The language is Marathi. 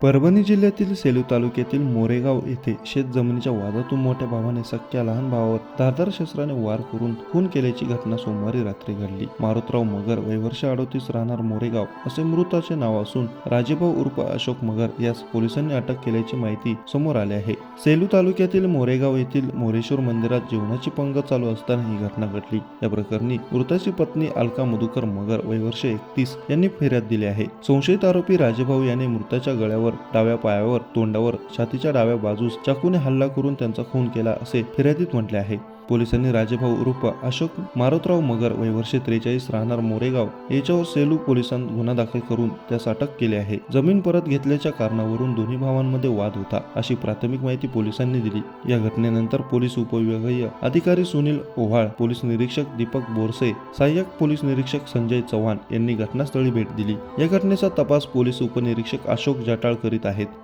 परभणी जिल्ह्यातील सेलू तालुक्यातील मोरेगाव येथे शेत जमिनीच्या वादातून मोठ्या भावाने सख्या लहान भावावर धारदार शस्त्राने वार करून खून केल्याची घटना सोमवारी रात्री घडली। मारुतराव मगर वय वर्ष 38 राहणार मोरेगाव असे मृताचे नाव असून राजेभाऊ उर्फ अशोक मगर यास पोलिसांनी अटक केल्याची माहिती समोर आली आहे। सेलू तालुक्यातील मोरेगाव येथील मोरेश्वर मंदिरात जेवणाची पंगत चालू असताना ही घटना घडली। या प्रकरणी मृताची पत्नी अलका मधुकर मगर वय वर्ष 31 यांनी फिर्याद दिली आहे। संशयित आरोपी राजेभाऊ याने मृताच्या गळ्यावर, डाव्या पायावर, तोंडावर, छातीच्या डाव्या बाजूस चाकूने हल्ला करून त्यांचा खून केला असे फिर्यादीत म्हटले आहे। पोलिसांनी राजेभाऊ उर्फ अशोक मारुतराव मगर वय वर्ष 43 राहणार मोरेगाव याच्यावर सेलू पोलिसांत गुन्हा दाखल करून त्यास अटक केली आहे। जमीन परत घेतल्याच्या कारणावरून दोन्ही भावांमध्ये वाद होता अशी प्राथमिक माहिती पोलिसांनी दिली। या घटनेनंतर पोलीस उपविभागीय अधिकारी सुनील ओव्हाळ, पोलीस निरीक्षक दीपक बोरसे, सहाय्यक पोलीस निरीक्षक संजय चव्हाण यांनी घटनास्थळी भेट दिली। या घटनेचा तपास पोलीस उपनिरीक्षक अशोक जटाळ करीत आहेत।